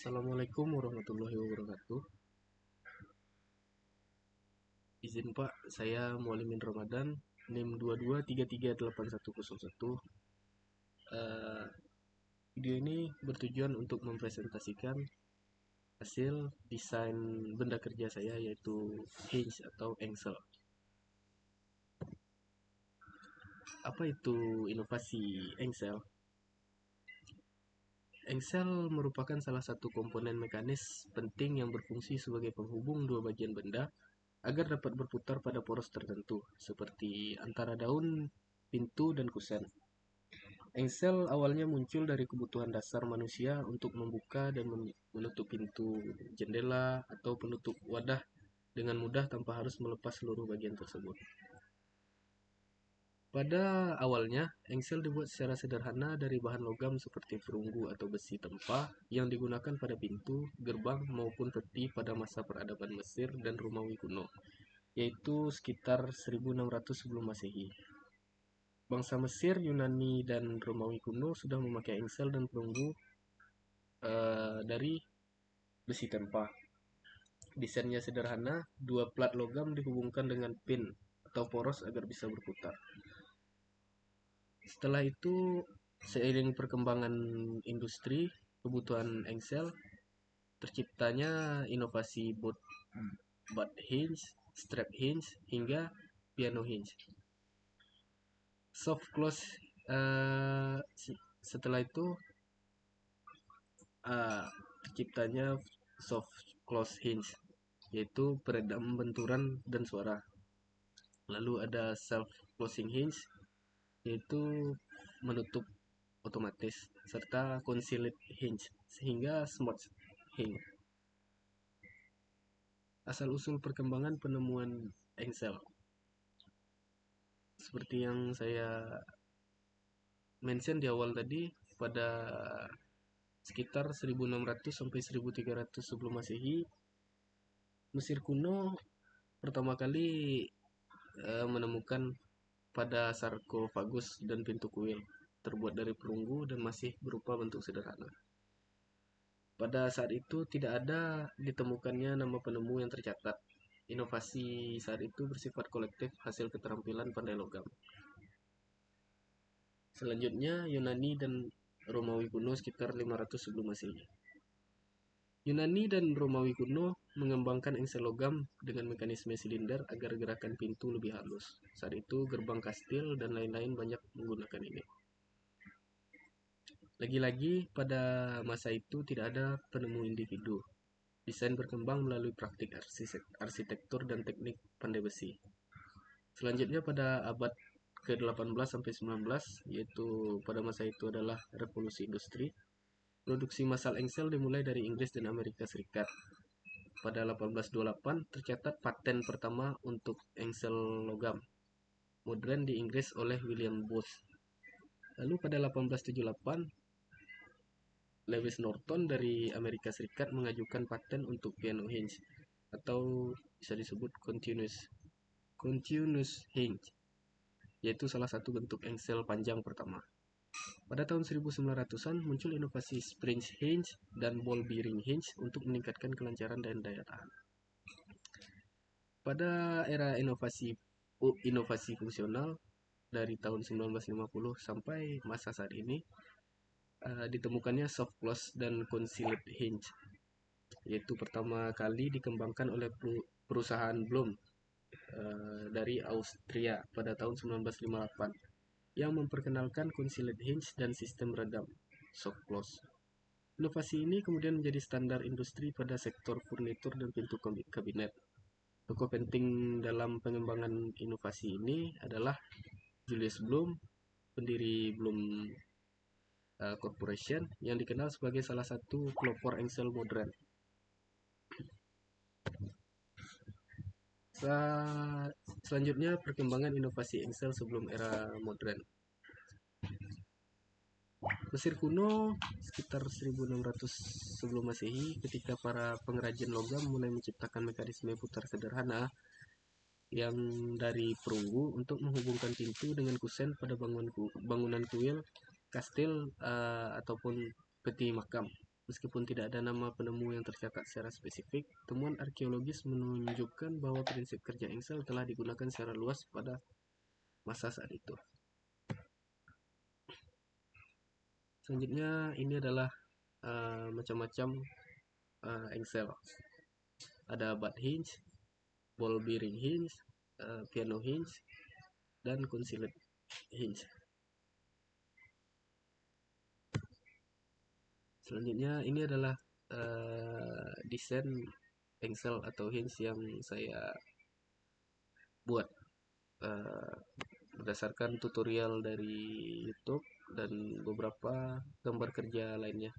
Assalamualaikum warahmatullahi wabarakatuh. Izin Pak, saya Mualimin Ramadan, NIM 22338101. Eh, Video ini bertujuan untuk mempresentasikan hasil desain benda kerja saya yaitu hinge atau engsel. Apa itu inovasi engsel? Engsel merupakan salah satu komponen mekanis penting yang berfungsi sebagai penghubung dua bagian benda agar dapat berputar pada poros tertentu, seperti antara daun, pintu, dan kusen. Engsel awalnya muncul dari kebutuhan dasar manusia untuk membuka dan menutup pintu, jendela, atau penutup wadah dengan mudah tanpa harus melepas seluruh bagian tersebut. Pada awalnya, engsel dibuat secara sederhana dari bahan logam seperti perunggu atau besi tempah yang digunakan pada pintu, gerbang, maupun peti pada masa peradaban Mesir dan Romawi kuno, yaitu sekitar 1600 sebelum Masehi. Bangsa Mesir, Yunani, dan Romawi kuno sudah memakai engsel dan perunggu dari besi tempah. Desainnya sederhana, dua plat logam dihubungkan dengan pin atau poros agar bisa berputar. Setelah itu, seiring perkembangan industri, kebutuhan engsel, terciptanya inovasi butt hinge, strap hinge, hingga piano hinge. Soft close setelah itu terciptanya soft close hinge, yaitu peredam benturan dan suara. Lalu ada self closing hinge, yaitu menutup otomatis, serta concealed hinge sehingga smooth hinge. Asal usul perkembangan penemuan engsel seperti yang saya mention di awal tadi, pada sekitar 1600 sampai 1300 sebelum Masehi, Mesir kuno pertama kali menemukan pada sarkofagus dan pintu kuil terbuat dari perunggu dan masih berupa bentuk sederhana. Pada saat itu tidak ada ditemukannya nama penemu yang tercatat. Inovasi saat itu bersifat kolektif hasil keterampilan pandai logam. Selanjutnya Yunani dan Romawi kuno sekitar 500 sebelum Masehi. Yunani dan Romawi kuno mengembangkan engsel logam dengan mekanisme silinder agar gerakan pintu lebih halus. Saat itu gerbang kastil dan lain-lain banyak menggunakan ini. Lagi-lagi pada masa itu tidak ada penemu individu. Desain berkembang melalui praktik arsitektur dan teknik pandai besi. Selanjutnya pada abad ke-18 sampai 19, yaitu pada masa itu adalah revolusi industri. Produksi massal engsel dimulai dari Inggris dan Amerika Serikat. Pada 1828 tercatat paten pertama untuk engsel logam modern di Inggris oleh William Booth. Lalu pada 1878 Lewis Norton dari Amerika Serikat mengajukan paten untuk piano hinge atau bisa disebut continuous hinge, yaitu salah satu bentuk engsel panjang pertama. Pada tahun 1900-an muncul inovasi spring hinge dan ball bearing hinge untuk meningkatkan kelancaran dan daya tahan. Pada era inovasi fungsional dari tahun 1950 sampai masa saat ini, ditemukannya soft close dan concealed hinge, yaitu pertama kali dikembangkan oleh perusahaan Blohm dari Austria pada tahun 1958 yang memperkenalkan concealed hinge dan sistem redam soft close. Inovasi ini kemudian menjadi standar industri pada sektor furnitur dan pintu kabinet. Tokoh penting dalam pengembangan inovasi ini adalah Julius Blohm, pendiri Blohm Corporation, yang dikenal sebagai salah satu pelopor engsel modern. Selanjutnya perkembangan inovasi engsel sebelum era modern. Mesir kuno sekitar 1600 sebelum Masehi, ketika para pengrajin logam mulai menciptakan mekanisme putar sederhana yang dari perunggu untuk menghubungkan pintu dengan kusen pada bangunan kuil, kastil, ataupun peti makam. Meskipun tidak ada nama penemu yang tercatat secara spesifik, temuan arkeologis menunjukkan bahwa prinsip kerja engsel telah digunakan secara luas pada masa saat itu. Selanjutnya ini adalah macam-macam engsel. Ada butt hinge, ball bearing hinge, piano hinge, dan concealed hinge. Selanjutnya ini adalah desain engsel atau hinge yang saya buat berdasarkan tutorial dari YouTube dan beberapa gambar kerja lainnya.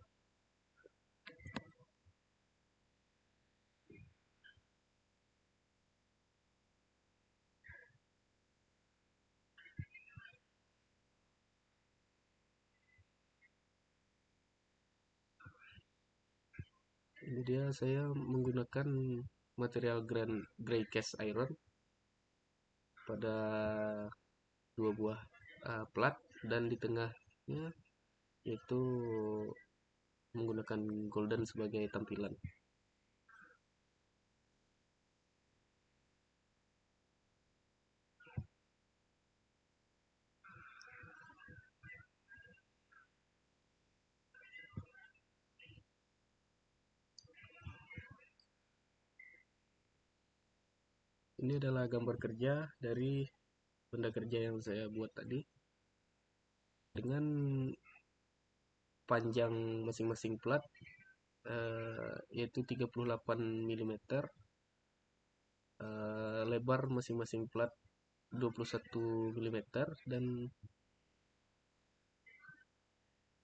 Ini dia, saya menggunakan material gray cast iron pada dua buah plat, dan di tengahnya yaitu menggunakan golden sebagai tampilan. Ini adalah gambar kerja dari benda kerja yang saya buat tadi dengan panjang masing-masing plat yaitu 38 mm, lebar masing-masing plat 21 mm,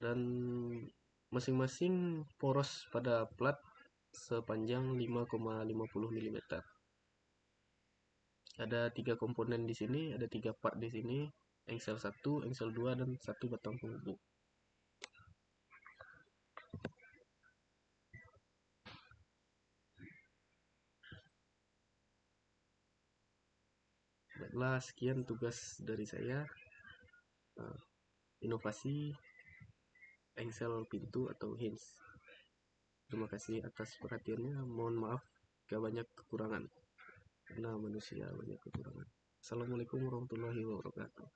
dan masing-masing poros pada plat sepanjang 5,50 mm. Ada 3 komponen di sini, ada 3 part di sini, engsel 1, engsel 2, dan 1 batang penghubung. Baiklah, sekian tugas dari saya, inovasi engsel pintu atau hinge. Terima kasih atas perhatiannya. Mohon maaf jika banyak kekurangan, karena manusia banyak kekurangan. Assalamualaikum warahmatullahi wabarakatuh.